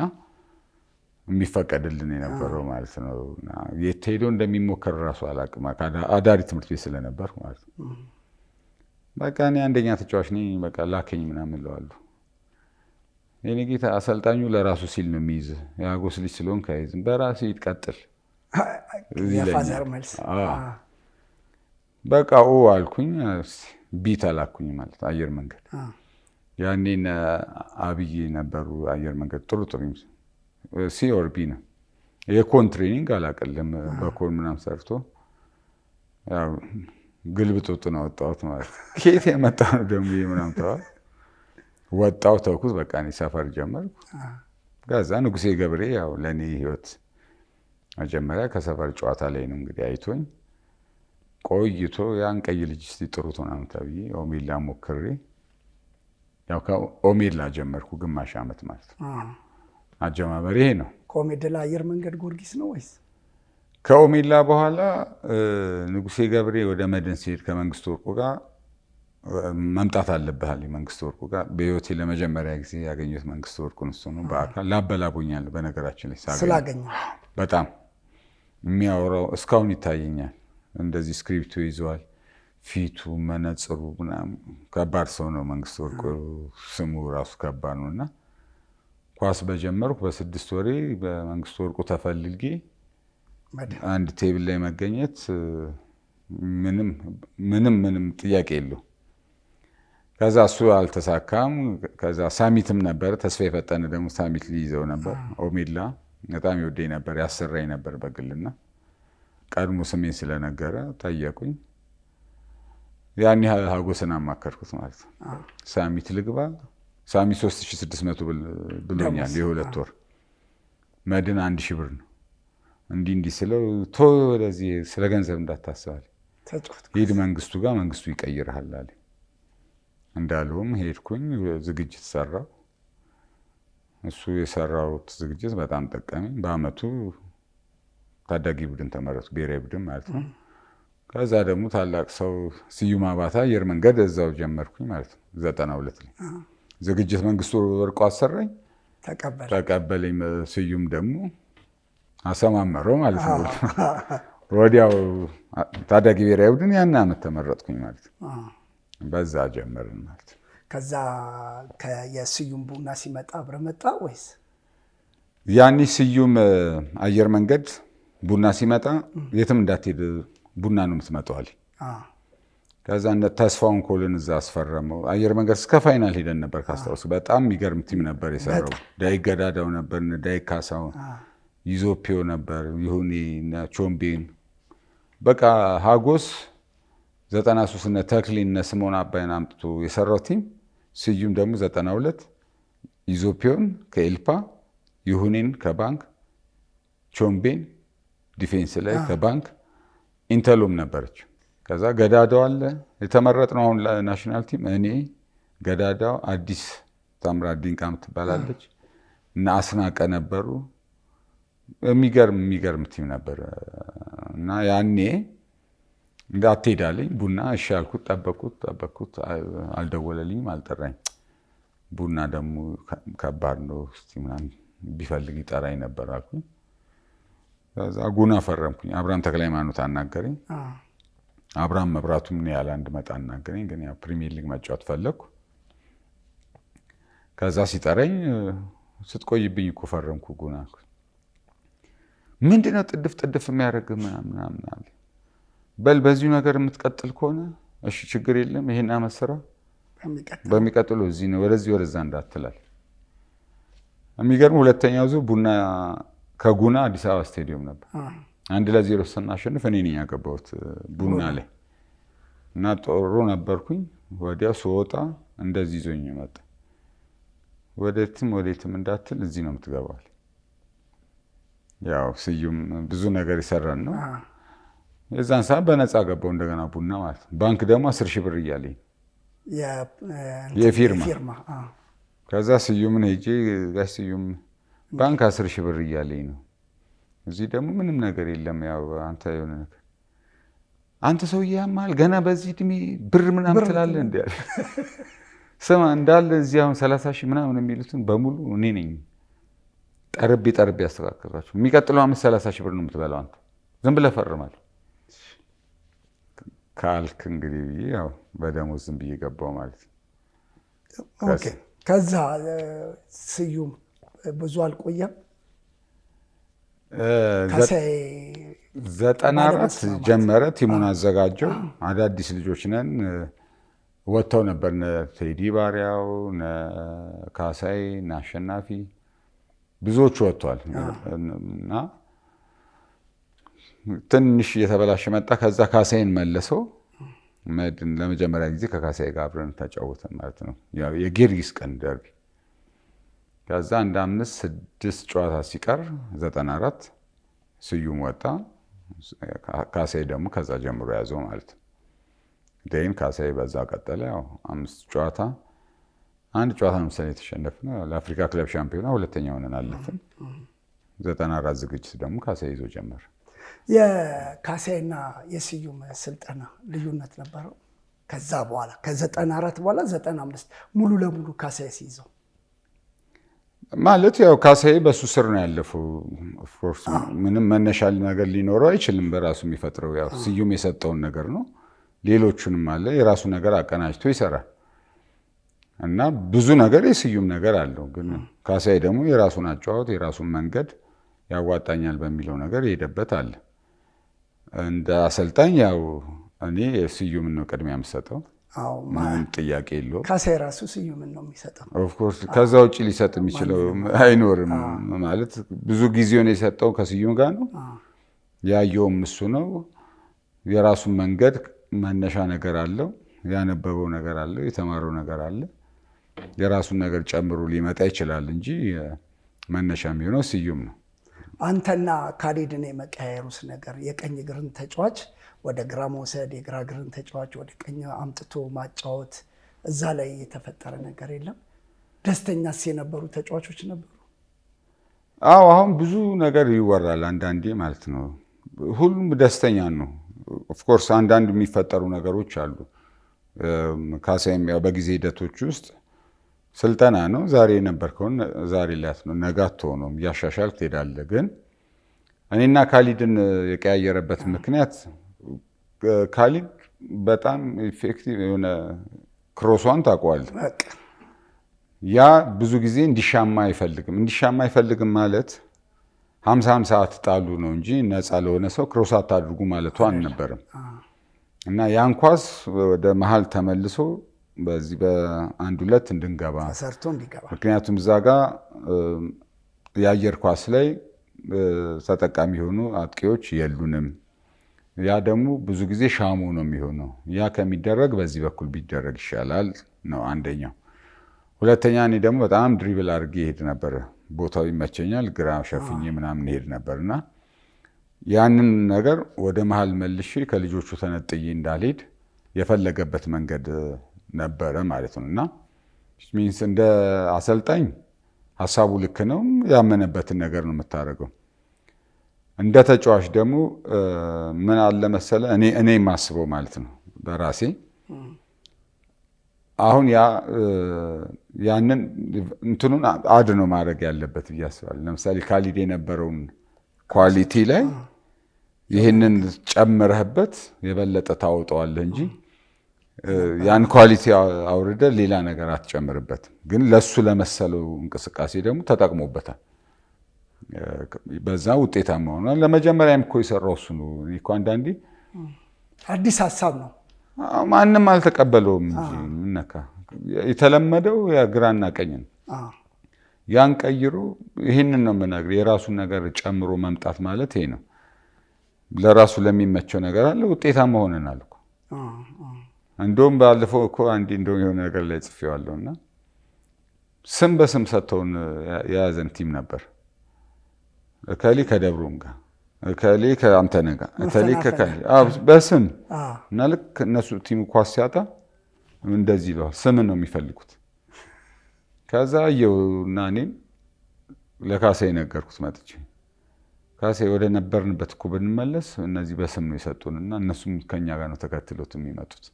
የሚፈቀድልን የነበረው ማለት ነው። የት ሄዶ እንደሚሞከር ራሱ አላውቅም። አዳሪ ትምህርት ቤት ስለነበር ማለት ነው። በቃ እኔ አንደኛ ተጫዋች ነኝ በቃ ላከኝ ምናምን እለዋለሁ። የኔ ጌታ አሰልጣኙ ለራሱ ሲል ነው የሚይዝ። የአጎስ ልጅ ስለሆንክ አይዝም፣ በራሴ ይቀጥል የፋዘር መልስ። በቃ አልኩኝ። ቢ ተላኩኝ ማለት አየር መንገድ። ያኔን አብይ ነበሩ አየር መንገድ ጥሩ ሲ ኦር ቢ ነው። የኮን ትሬኒንግ አላቀልም በኮን ምናምን ሰርቶ ግልብጡጥ ነው ወጣሁት ማለት ከየት የመጣ ነው ደግሞ ምናምን ተባለ። ወጣሁ ተውኩት። በቃ እኔ ሰፈር ጀመርኩ። ከዛ ንጉሴ ገብሬ ያው ለእኔ ህይወት መጀመሪያ ከሰፈር ጨዋታ ላይ ነው እንግዲህ አይቶኝ ቆይቶ ያን ቀይ ልጅ እስቲ ጥሩት ምናምን ተብዬ ኦሜላ ሞክሬ ያው ከኦሜላ ጀመርኩ። ግማሽ ዓመት ማለት ነው አጀማመሪ ይሄ ነው። ከኦሜላ አየር መንገድ ጊዮርጊስ ነው ወይስ? ከኦሜላ በኋላ ንጉሴ ገብሬ ወደ መድን ሲሄድ ከመንግስቱ ወርቁ ጋር መምጣት አለብህ አለኝ። መንግስቱ ወርቁ ጋር በህይወቴ ለመጀመሪያ ጊዜ ያገኘሁት መንግስቱ ወርቁን እሱ ነው። በአካል ላበላቦኛል። በነገራችን ላይ ስላገኘ በጣም የሚያወራው እስካሁን ይታየኛል። እንደዚህ ስክሪፕቱ ይዘዋል። ፊቱ መነጽሩ ምናምን ከባድ ሰው ነው መንግስቱ ወርቁ። ስሙ ራሱ ከባድ ነው። እና ኳስ በጀመርኩ በ6 ወሬ በመንግስቱ ወርቁ ተፈልጌ አንድ ቴብል ላይ መገኘት ምንም ጥያቄ የለው። ከዛ እሱ አልተሳካም። ከዛ ሳሚትም ነበር ተስፋ የፈጠነ ደግሞ ሳሚት ሊይዘው ነበር። ኦሜላ በጣም ይወደኝ ነበር፣ ያሰራኝ ነበር በግልና ቀድሞ ስሜን ስለነገረ ጠየቁኝ። ያኔ ሀጎስን አማከርኩት ማለት ነው። ሳሚት ልግባ። ሳሚ 3600 ብሎኛል የ2 ወር። መድን 1000 ብር ነው። እንዲህ ስለው ወደዚህ ስለ ገንዘብ እንዳታስባል ሂድ መንግስቱ ጋር መንግስቱ ይቀይርሃል አለ። እንዳለውም ሄድኩኝ። ዝግጅት ሰራው። እሱ የሰራውት ዝግጅት በጣም ጠቀመኝ። በአመቱ ታዳጊ ቡድን ተመረጥኩ፣ ብሔራዊ ቡድን ማለት ነው። ከዛ ደግሞ ታላቅ ሰው ስዩም አባታ አየር መንገድ እዛው ጀመርኩኝ ማለት ነው 92 ላይ ዝግጅት መንግስቱ ወርቁ አሰራኝ፣ ተቀበለኝ። ስዩም ደግሞ አሰማመረው ማለት ነው። ወዲያው ታዳጊ ብሔራዊ ቡድን ያን አመት ተመረጥኩኝ ማለት ነው። በዛ ጀመርን ማለት ነው። ከዛ የስዩም ቡና ሲመጣ አብረህ መጣ ወይስ? ያኔ ስዩም አየር መንገድ ቡና ሲመጣ የትም እንዳትሄድ ቡና ነው የምትመጣው አለኝ። ከዛ ተስፋውን ኮልን እዛ አስፈረመው። አየር መንገድ እስከ ፋይናል ሄደን ነበር ካስታውስ። በጣም የሚገርም ቲም ነበር የሰራው። ዳዊት ገዳዳው ነበር፣ ዳዊት ካሳው፣ ይዞፒዮ ነበር፣ ይሁኔ፣ ቾምቤን። በቃ ሀጎስ 93 እነ ተክሊን እነ ስምኦን አባይን አምጥቶ የሰራው ቲም። ስዩም ደግሞ 92 ይዞፒዮን ከኤልፓ፣ ይሁኔን ከባንክ፣ ቾምቤን ዲፌንስ ላይ ከባንክ፣ ኢንተሎም ነበረች። ከዛ ገዳዳው አለ የተመረጥነው አሁን ለናሽናል ቲም እኔ፣ ገዳዳው፣ አዲስ ታምራት ዲንቃ ምትባላለች እና አስናቀ ነበሩ። የሚገርም ቲም ነበር። እና ያኔ እንዳትሄዳለኝ ቡና እሺ አልኩት። ጠበቅኩት፣ አልደወለልኝም፣ አልጠራኝ። ቡና ደግሞ ከባድ ነው እስቲ ምናምን ቢፈልግ ይጠራኝ ነበር አልኩኝ። ከዛ ጉና ፈረምኩኝ። አብርሃም ተክለ ሃይማኖት አናገረኝ። አብርሃም መብራቱ ምን ያህል አንድ መጣ አናገረኝ። ግን ያው ፕሪሚየር ሊግ መጫወት ፈለግኩ። ከዛ ሲጠረኝ ስትቆይብኝ እኮ ፈረምኩ ጉና። ምንድነው ጥድፍ የሚያደርግ ምናምን አለ። በል በዚሁ ነገር የምትቀጥል ከሆነ እሺ ችግር የለም፣ ይሄን አመት ስራ፣ በሚቀጥለው እዚህ ነው ወደዚህ ወደዛ እንዳትላል። የሚገርም ሁለተኛው ዙር ቡና ከጉና አዲስ አበባ ስቴዲየም ነበር 1-0 ስናሸንፍ እኔ ነኝ ያገባሁት ቡና ላይ እና ጥሩ ነበርኩኝ። ወዲያው ስወጣ እንደዚህ ይዞኝ መጣ። ወዴትም እንዳትል እዚህ ነው የምትገባው። ያው ስዩም ብዙ ነገር ይሰራን ነው። የዛን ሰዓት በነፃ ገባው እንደገና ቡና ማለት ነው። ባንክ ደግሞ 10,000 ብር እያለኝ የፊርማ። ከዛ ስዩምን ሄጄ ጋሽ ስዩም ባንክ 10,000 ብር እያለኝ ነው፣ እዚህ ደግሞ ምንም ነገር የለም። ያው አንተ የሆነ ነገር አንተ ሰውዬ ያማል ገና በዚህ እድሜ ብር ምናምን ትላለህ እንዴ? ስማ እንዳለ እዚህ አሁን 30,000 ምናምን የሚሉትን በሙሉ እኔ ነኝ ጠርቤ ያስተካክላችሁ። የሚቀጥለው አመት 30,000 ብር ነው የምትበላው አንተ፣ ዝም ብለህ ፈርማል ካልክ እንግዲህ ያው በደሞዝ ዝም ብዬ ገባው ማለት ነው። ኦኬ። ከዛ ስዩም ብዙ አልቆየም። 94 ጀመረ። ቲሙን አዘጋጀው። አዳዲስ ልጆች ነን። ወጥተው ነበር ቴዲ ባሪያው፣ ካሳይ፣ አሸናፊ ብዙዎቹ ወጥተዋል እና ትንሽ እየተበላሸ መጣ። ከዛ ካሳይን መለሰው መድን ለመጀመሪያ ጊዜ ከካሳዬ ጋር አብረን ተጫወተን ማለት ነው። ያው የጊዮርጊስ ቀን ደርቢ። ከዛ አንድ 5-6 ጨዋታ ሲቀር 94 ስዩም ወጣ። ካሳዬ ደግሞ ከዛ ጀምሮ ያዘው ማለት ነው። ደይን ካሳዬ በዛ ቀጠለ። ያው 5 ጨዋታ አንድ ጨዋታ ነው መሰለኝ የተሸነፍነው። ለአፍሪካ ክለብ ሻምፒዮና ሁለተኛ ሆነን አለፍን። 94 ዝግጅት ደግሞ ካሳዬ ይዞ ጀመረ። የካሳዬና የስዩም ስልጠና ልዩነት ነበረው? ከዛ በኋላ ከ94 በኋላ 95 ሙሉ ለሙሉ ካሳዬ ሲይዘው ማለት ያው ካሳዬ በሱ ስር ነው ያለፈው። ኦፍኮርስ ምንም መነሻ ነገር ሊኖረው አይችልም በራሱ የሚፈጥረው። ያው ስዩም የሰጠውን ነገር ነው። ሌሎቹንም አለ የራሱ ነገር አቀናጅቶ ይሰራል እና ብዙ ነገር የስዩም ነገር አለው። ግን ካሳዬ ደግሞ የራሱን አጫዋወት የራሱን መንገድ ያዋጣኛል በሚለው ነገር የሄደበት አለ። እንደ አሰልጣኝ ያው እኔ ስዩምን ነው ቅድሚያ የምሰጠው። ምንም ጥያቄ የለውም። ካሳዬ ራሱ ስዩምን ነው የሚሰጠው። ኦፍኮርስ ከዛ ውጭ ሊሰጥ የሚችለው አይኖርም። ማለት ብዙ ጊዜውን የሰጠው ከስዩም ጋር ነው። ያየውም እሱ ነው። የራሱን መንገድ መነሻ ነገር አለው። ያነበበው ነገር አለው። የተማረው ነገር አለ። የራሱን ነገር ጨምሮ ሊመጣ ይችላል እንጂ መነሻ የሚሆነው ስዩም ነው። አንተና ካሊድን የመቀያየሩስ ነገር የቀኝ እግርን ተጫዋች ወደ ግራ መውሰድ፣ የግራ እግርን ተጫዋች ወደ ቀኝ አምጥቶ ማጫወት፣ እዛ ላይ የተፈጠረ ነገር የለም? ደስተኛስ የነበሩ ተጫዋቾች ነበሩ? አዎ፣ አሁን ብዙ ነገር ይወራል አንዳንዴ ማለት ነው። ሁሉም ደስተኛ ነው። ኦፍኮርስ አንዳንድ የሚፈጠሩ ነገሮች አሉ። ካሳዬም ያው በጊዜ ሂደቶች ውስጥ ስልጠና ነው። ዛሬ የነበርከውን ዛሬ ላይ ነው፣ ነገ አትሆንም፣ እያሻሻልክ ትሄዳለህ። ግን እኔና ካሊድን የቀያየረበት ምክንያት ካሊድ በጣም ኢፌክቲቭ የሆነ ክሮሷን ታውቀዋለህ። ያ ብዙ ጊዜ እንዲሻማ አይፈልግም። እንዲሻማ አይፈልግም ማለት 50-50 አትጣሉ ነው እንጂ ነፃ ለሆነ ሰው ክሮስ አታድርጉ ማለቱ አልነበረም። እና ያን ኳስ ወደ መሀል ተመልሶ በዚህ በአንድ ሁለት እንድንገባ ተሰርቶ እንዲገባ። ምክንያቱም እዛ ጋር የአየር ኳስ ላይ ተጠቃሚ የሆኑ አጥቂዎች የሉንም። ያ ደግሞ ብዙ ጊዜ ሻሙ ነው የሚሆነው። ያ ከሚደረግ በዚህ በኩል ቢደረግ ይሻላል ነው አንደኛው። ሁለተኛ እኔ ደግሞ በጣም ድሪብል አድርጌ ይሄድ ነበር። ቦታው ይመቸኛል፣ ግራ ሸፍኜ ምናምን ይሄድ ነበርና ያንን ነገር ወደ መሀል መልሼ ከልጆቹ ተነጥዬ እንዳልሄድ የፈለገበት መንገድ ነበረ ማለት ነው። እና ሚንስ እንደ አሰልጣኝ ሀሳቡ ልክ ነው፣ ያመነበትን ነገር ነው የምታደርገው። እንደ ተጫዋች ደግሞ ምን አለ መሰለ እኔ የማስበው ማለት ነው በራሴ አሁን ያንን እንትኑን አድኖ ማድረግ ያለበት ብዬ አስባለሁ። ለምሳሌ ካሊድ የነበረውን ኳሊቲ ላይ ይህንን ጨምረህበት የበለጠ ታወጣዋለህ እንጂ ያን ኳሊቲ አውርደ ሌላ ነገር አትጨምርበትም። ግን ለሱ ለመሰለው እንቅስቃሴ ደግሞ ተጠቅሞበታል። በዛ ውጤታማ ሆኗል። ለመጀመሪያም እኮ የሰራው እሱ ነው። እኮ አንዳንዴ አዲስ ሀሳብ ነው፣ ማንም አልተቀበለውም እንጂ ምነካ የተለመደው ግራና ቀኝ ነው። ያን ቀይሮ ይህንን ነው የምነግርህ። የራሱን ነገር ጨምሮ መምጣት ማለት ይሄ ነው። ለራሱ ለሚመቸው ነገር አለ፣ ውጤታማ ሆነናል እኮ። እንደውም ባለፈው እኮ አንዴ እንደውም የሆነ ነገር ላይ ጽፌዋለሁና ስም በስም ሰጥተውን የያዘን ቲም ነበር። እከሌ ከደብሮም ጋር፣ እከሌ ከአንተነህ ጋር፣ እከሌ በስም እና ልክ እነሱ ቲም ኳስ ሲያጣ እንደዚህ ይለዋል። ስምን ነው የሚፈልጉት። ከዛ አየሁና እኔም ለካሳዬ ነገርኩት መጥቼ፣ ካሳዬ ወደ ነበርንበት እኮ ብንመለስ እነዚህ በስም ነው የሰጡንና እነሱም ከኛ ጋር ነው ተከትሎት የሚመጡት።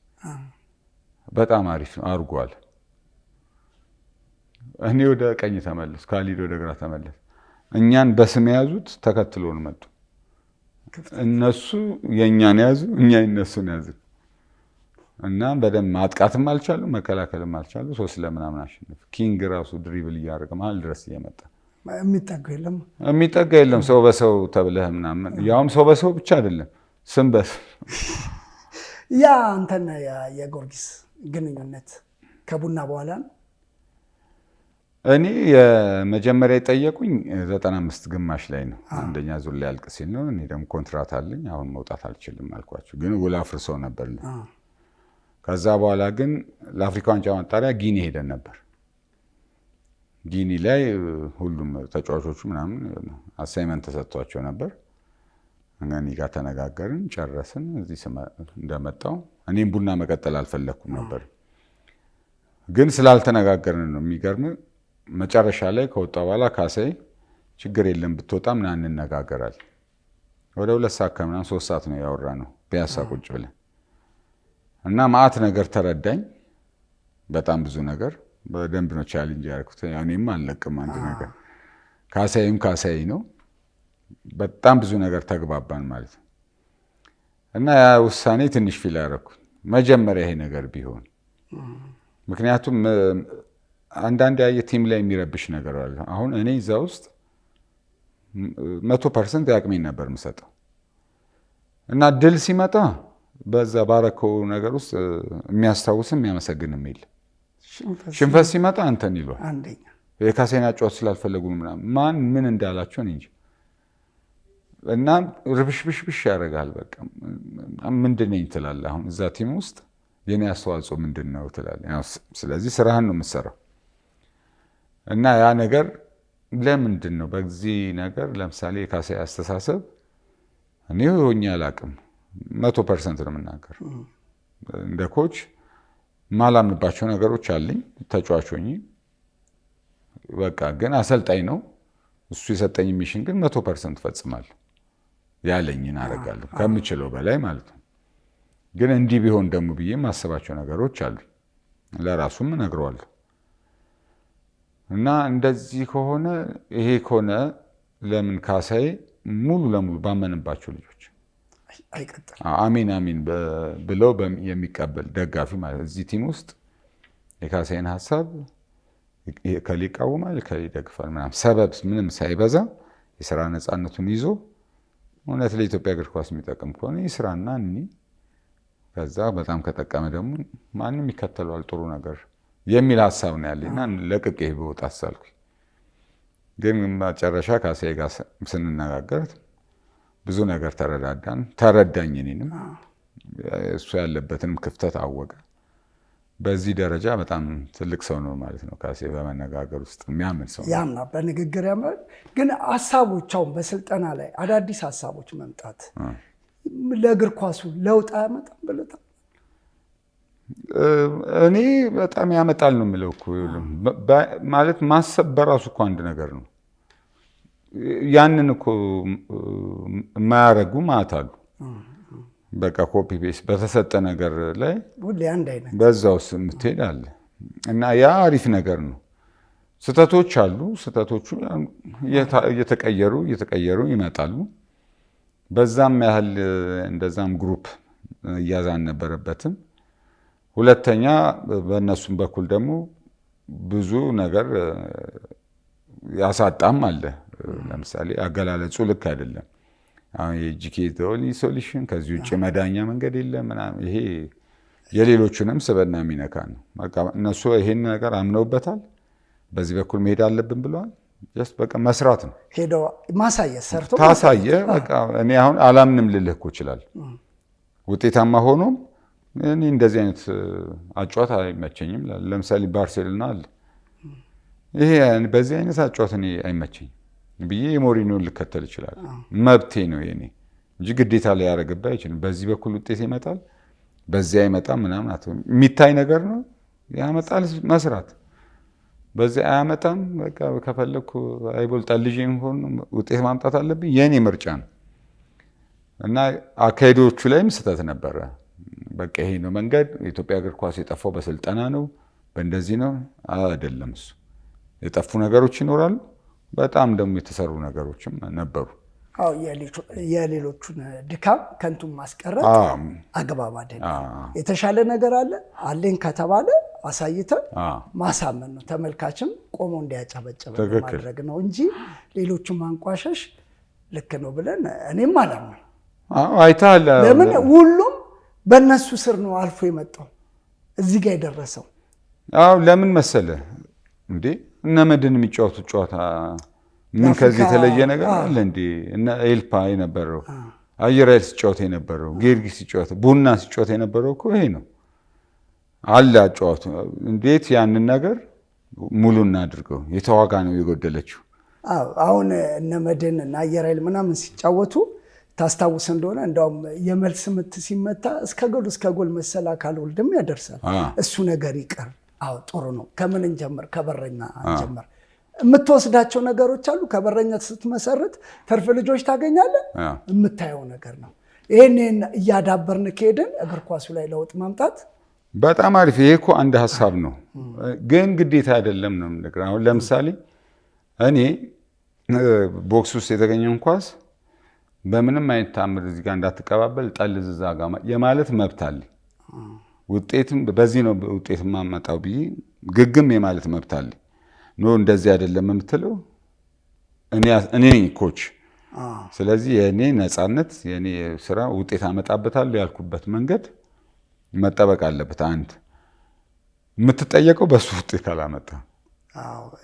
በጣም አሪፍ ነው አድርጓል። እኔ ወደ ቀኝ ተመለስ፣ ካሊድ ወደ ግራ ተመለስ። እኛን በስም የያዙት ተከትሎን መጡ። እነሱ የእኛን ያዙ፣ እኛ የነሱን ያዙ እና በደንብ ማጥቃትም አልቻሉ፣ መከላከልም አልቻሉ። 3-ምናምን አሸነፍ። ኪንግ ራሱ ድሪብል እያደረገ መሀል ድረስ እየመጣ የሚጠጋ የለም። ሰው በሰው ተብለህ ምናምን፣ ያውም ሰው በሰው ብቻ አይደለም ስም በስም። ያ አንተና የጊዮርጊስ ግንኙነት ከቡና በኋላ ነው? እኔ የመጀመሪያ የጠየቁኝ 95 ግማሽ ላይ ነው። አንደኛ ዙር ላይ ያልቅ ሲል ነው። እኔ ደግሞ ኮንትራት አለኝ፣ አሁን መውጣት አልችልም አልኳቸው። ግን ውል አፍርሰው ነበር። ከዛ በኋላ ግን ለአፍሪካ ዋንጫ ማጣሪያ ጊኒ ሄደን ነበር። ጊኒ ላይ ሁሉም ተጫዋቾቹ ምናምን አሳይመንት ተሰጥቷቸው ነበር። እኔ ጋር ተነጋገርን፣ ጨረስን። እዚህ እንደመጣው እኔም ቡና መቀጠል አልፈለኩም ነበር፣ ግን ስላልተነጋገርን ነው የሚገርም። መጨረሻ ላይ ከወጣ በኋላ ካሳይ ችግር የለም ብትወጣ ምናምን እንነጋገራለን። ወደ 2 ሰዓት ከምናምን 3 ሰዓት ነው ያወራነው ፒያሳ ቁጭ ብለን እና ማአት ነገር ተረዳኝ። በጣም ብዙ ነገር በደንብ ነው ቻሌንጅ ያደረኩት። እኔም አልለቅም አንድ ነገር። ካሳይም ካሳይ ነው። በጣም ብዙ ነገር ተግባባን ማለት ነው። እና ያ ውሳኔ ትንሽ ፊል ያደረኩት መጀመሪያ ይሄ ነገር ቢሆን፣ ምክንያቱም አንዳንድ ቲም ላይ የሚረብሽ ነገር አለ። አሁን እኔ እዛ ውስጥ 100% ያቅሜን ነበር የምሰጠው እና ድል ሲመጣ በዛ ባረከው ነገር ውስጥ የሚያስታውስም የሚያመሰግንም የለም። ሽንፈት ሲመጣ አንተን ይሏል። የካሳይን ጨዋታ ስላልፈለጉ ምናምን ማን ምን እንዳላቸው እንጂ እና ርብሽብሽብሽ ያደርጋል። በቃ ምንድን ነኝ ትላለህ። አሁን እዛ ቲም ውስጥ የኔ አስተዋጽኦ ምንድን ነው ትላለህ። ስለዚህ ስራህን ነው የምትሰራው እና ያ ነገር ለምንድን ነው በዚህ ነገር ለምሳሌ የካሳይ አስተሳሰብ እኔ ሆኜ አላቅም። 100% ነው የምናገር። እንደ ኮች ማላምንባቸው ነገሮች አለኝ ተጫዋች ሆኜ በቃ ግን አሰልጣኝ ነው እሱ የሰጠኝ ሚሽን ግን 100% ፈጽማለሁ። ያለኝን አደርጋለሁ ከምችለው በላይ ማለት ነው። ግን እንዲህ ቢሆን ደግሞ ብዬ ማሰባቸው ነገሮች አሉ። ለራሱም እነግረዋለሁ እና እንደዚህ ከሆነ ይሄ ከሆነ ለምን ካሳይ ሙሉ ለሙሉ ባመንባቸው ልጆች አሜን አሜን ብለው የሚቀበል ደጋፊ ማለት እዚህ ቲም ውስጥ የካሳይን ሀሳብ ከሊ ይቃወማል ከሊ ይደግፋል ምናምን ሰበብ ምንም ሳይበዛ የሥራ ነፃነቱን ይዞ እውነት ለኢትዮጵያ እግር ኳስ የሚጠቅም ከሆነ ይስራና ከዛ በጣም ከጠቀመ ደግሞ ማንም ይከተለዋል ጥሩ ነገር የሚል ሀሳብ ነው ያለኝና ለቅቄ ብወጣ አሳልኩኝ። ግን መጨረሻ ካሳይ ጋር ስንነጋገር ብዙ ነገር ተረዳኝ። እኔንም እሱ ያለበትንም ክፍተት አወቀ። በዚህ ደረጃ በጣም ትልቅ ሰው ነው ማለት ነው። ካሳይ በመነጋገር ውስጥ የሚያምን ሰው ያምና በንግግር ያምናል። ግን ሀሳቦቻውን በስልጠና ላይ አዳዲስ ሀሳቦች መምጣት ለእግር ኳሱ ለውጥ አያመጣም ብለታ? እኔ በጣም ያመጣል ነው የምለው እኮ ማለት ማሰብ በራሱ እኮ አንድ ነገር ነው። ያንን እኮ የማያረጉ ማለት አሉ። በቃ ኮፒ ፔስት በተሰጠ ነገር ላይ ሁሌ አንድ አይነት በዛው የምትሄድ አለ እና ያ አሪፍ ነገር ነው። ስህተቶች አሉ። ስህተቶቹ እየተቀየሩ ይመጣሉ። በዛም ያህል እንደዛም ግሩፕ እያዝ አልነበረበትም። ሁለተኛ በእነሱም በኩል ደግሞ ብዙ ነገር ያሳጣም አለ። ለምሳሌ አገላለጹ ልክ አይደለም። አሁን የጂኬት ኦንሊ ሶሉሽን ከዚህ ውጭ መዳኛ መንገድ የለም ምናምን፣ ይሄ የሌሎቹንም ስብዕና የሚነካ ነው። በቃ እነሱ ይሄን ነገር አምነውበታል። በዚህ በኩል መሄድ አለብን ብለዋል። ጀስት በቃ መስራት ነው። ሄደው ማሳየት ሰርቶ ታሳየ። በቃ እኔ አሁን አላምንም ልልህ እኮ ይችላል። ውጤታማ ሆኖም እኔ እንደዚህ አይነት አጫዋት አይመቸኝም። ለምሳሌ ባርሴሎና አለ ይሄ በዚህ አይነት አጫዋት እኔ አይመቸኝም ብዬ የሞሪኒዮን ልከተል ይችላል። መብቴ ነው የኔ እንጂ ግዴታ ላይ ያደርግብህ አይችልም። በዚህ በኩል ውጤት ይመጣል፣ በዚህ አይመጣም ምናምን የሚታይ ነገር ነው። ያመጣል መስራት፣ በዚህ አያመጣም በቃ ከፈለኩ አይቦልጣል ልጅ ሆኖ ውጤት ማምጣት አለብኝ። የኔ ምርጫ ነው እና አካሄዶቹ ላይም ስህተት ነበረ። በቃ ይሄ ነው መንገድ። የኢትዮጵያ እግር ኳስ የጠፋው በስልጠና ነው፣ በእንደዚህ ነው አይደለም። እሱ የጠፉ ነገሮች ይኖራሉ፣ በጣም ደግሞ የተሰሩ ነገሮችም ነበሩ። አዎ የሌሎቹን ድካም ከንቱን ማስቀረት አግባብ አይደለም። የተሻለ ነገር አለኝ ከተባለ አሳይተን ማሳመን ነው። ተመልካችም ቆሞ እንዲያጨበጭብ ማድረግ ነው እንጂ ሌሎቹን ማንቋሸሽ ልክ ነው ብለን እኔም አላምንም። አይተሃል። ለምን ሁሉም በእነሱ ስር ነው አልፎ የመጣው እዚህ ጋር የደረሰው። ለምን መሰለ እንዴ እነ መድን የሚጫወቱ ጨዋታ ምን ከዚህ የተለየ ነገር አለ እንዴ? እነ ኤልፓ የነበረው አየር ኃይል ሲጫወት የነበረው ጊዮርጊስ ሲጫወት ቡና ሲጫወት የነበረው እኮ ይሄ ነው። አለ አጫወቱ እንዴት ያንን ነገር ሙሉ እናድርገው የተዋጋ ነው የጎደለችው አሁን እነ መድን እና አየር ኃይል ምናምን ሲጫወቱ ታስታውስ እንደሆነ እንደውም የመልስ ምት ሲመታ እስከ ጎል መሰል አካል ወልድም ያደርሳል እሱ ነገር ይቀር ጥሩ ነው ከምን እንጀምር ከበረኛ እንጀምር የምትወስዳቸው ነገሮች አሉ ከበረኛ ስትመሰርት ተርፍ ልጆች ታገኛለህ የምታየው ነገር ነው ይሄንን እያዳበርን ከሄድን እግር ኳሱ ላይ ለውጥ ማምጣት በጣም አሪፍ ይሄ እኮ አንድ ሐሳብ ነው ግን ግዴታ አይደለም ነው ነገር አሁን ለምሳሌ እኔ ቦክስ ውስጥ የተገኘውን ኳስ በምንም አይነት ታምር እዚህ ጋር እንዳትቀባበል ጠልዝ እዛ ጋር የማለት መብት አለ ውጤትም በዚህ ነው ውጤትም ማመጣው ብዬ ግግም የማለት መብት አለ ነው እንደዚህ አይደለም የምትለው እኔ ኮች ስለዚህ የኔ ነፃነት የኔ ስራ ውጤት አመጣበታለሁ ያልኩበት መንገድ መጠበቅ አለበት አንድ የምትጠየቀው በሱ ውጤት ካላመጣ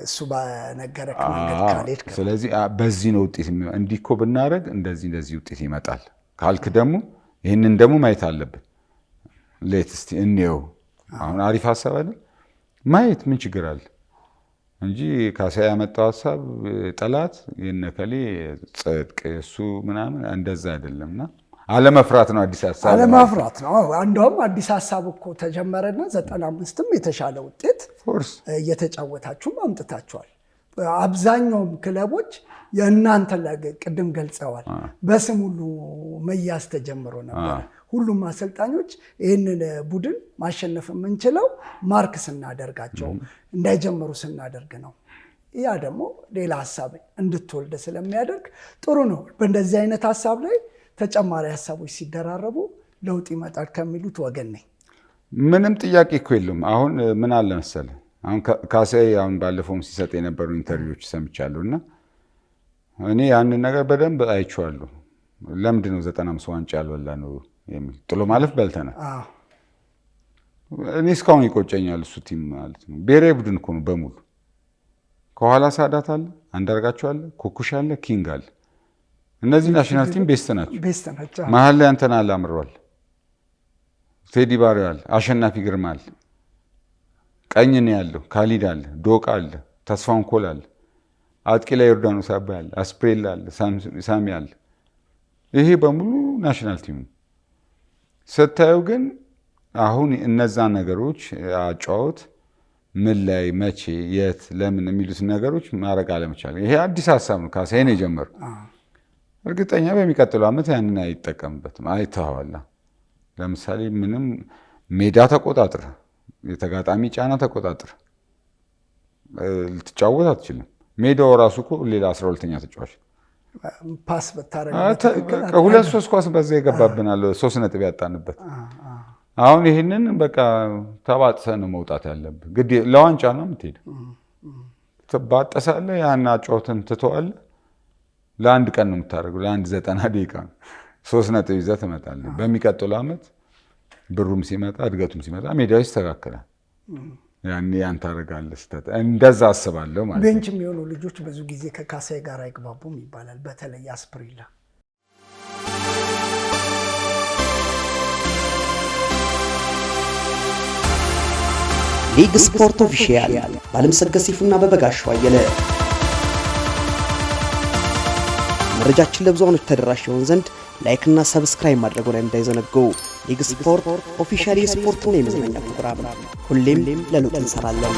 እሱ በነገረክ መንገድ ካልሄድክ ስለዚህ በዚህ ነው ውጤት እንዲኮ ብናረግ እንደዚህ ውጤት ይመጣል ካልክ ደግሞ ይሄንን ደግሞ ማየት አለብን ሌትስቲ እንየው አሁን አሪፍ ሐሳብ አይደል ማየት ምን ችግር አለ እንጂ ካሳ ያመጣው ሐሳብ ጠላት የነከሌ ጽድቅ እሱ ምናምን እንደዛ አይደለምና አለመፍራት ነው አዲስ ሐሳብ አለመፍራት ነው አንዶም አዲስ ሐሳብ እኮ ተጀመረና 95ም የተሻለ ውጤት እየተጫወታችሁ አምጥታችኋል አብዛኛው ክለቦች የእናንተ ቅድም ገልጸዋል በስም ሁሉ መያዝ ተጀምሮ ነበር ሁሉም አሰልጣኞች ይሄንን ቡድን ማሸነፍ የምንችለው ማርክ ስናደርጋቸው እንዳይጀምሩ ስናደርግ ነው ያ ደግሞ ሌላ ሐሳብ እንድትወልድ ስለሚያደርግ ጥሩ ነው በእንደዚህ አይነት ሐሳብ ላይ ተጨማሪ ሐሳቦች ሲደራረቡ ለውጥ ይመጣል ከሚሉት ወገን ነኝ ምንም ጥያቄ እኮ የለም አሁን ምን አለ መሰለህ አሁን ካሳይ አሁን ባለፈውም ሲሰጥ የነበሩ ኢንተርቪዎች ሰምቻለሁና እኔ ያንን ነገር በደንብ አይቼዋለሁ ለምንድን ነው 95 ዋንጫ ያልበላ ነው የሚል ጥሎ ማለፍ በልተናል እኔ እስካሁን ይቆጨኛል እሱ ቲም ማለት ነው ብሔራዊ ቡድን እኮ ነው በሙሉ ከኋላ ሳዳት አለ አንዳርጋቸው አለ ኩኩሽ አለ ኪንግ አለ እነዚህ ናሽናል ቲም ቤስት ናቸው መሀል ላይ አንተና አላምረዋል ቴዲ ባሪዮ አለ አሸናፊ ግርማ አለ ቀኝ ነው ያለው ካሊድ አለ ዶቃ አለ ተስፋውን ኮል አለ አጥቂ ላይ ዮርዳኖስ አባይ አለ አስፕሬላ አለ ሳሚ አለ ይሄ በሙሉ ናሽናል ቲም ስታዩ ግን አሁን እነዛ ነገሮች አጫውት ምን ላይ መቼ የት ለምን የሚሉት ነገሮች ማረግ አለመቻል ይሄ አዲስ ሐሳብ ነው ካሳይ ነው የጀመረው እርግጠኛ በሚቀጥለው ዓመት ያንን አይጠቀምበትም አይተዋላ ለምሳሌ ምንም ሜዳ ተቆጣጥረ የተጋጣሚ ጫና ተቆጣጥረ ልትጫወት አትችልም ሜዳው ራሱ እኮ ሌላ 12ኛ ተጫዋች ፓስ በታረጋ ሁለት ሶስት ኳስ በዛ ይገባብናል 3 ነጥብ ያጣንበት አሁን ይሄንን በቃ ተባጥሰን መውጣት ያለብን ግድ ለዋንጫ ነው የምትሄደው ተባጥሰለ ያን አጫውተን ትተዋል ለአንድ ቀን ነው የምታደርገው ለአንድ 90 ደቂቃ 3 ነጥብ ይዘህ ትመጣለህ በሚቀጥለው ዓመት ብሩም ሲመጣ እድገቱም ሲመጣ ሜዳው ይስተካከላል ያን ታደርጋለህ እንደዛ አስባለሁ ማለት ቤንች የሚሆኑ ልጆች ብዙ ጊዜ ከካሳይ ጋር አይግባቡም ይባላል በተለይ አስፕሪላ ሊግ ስፖርት ኦፊሻል ባለምሰገድ ሲፉና በበጋሻው አየለ መረጃችን ለብዙዎች ተደራሽ ይሆን ዘንድ ላይክ እና ሰብስክራይብ ማድረጉን እንዳይዘነጉ ሊግ ስፖርት ኦፊሻል የስፖርትና የመዝናኛ ፕሮግራም ሁሌም ለለውጥ እንሰራለን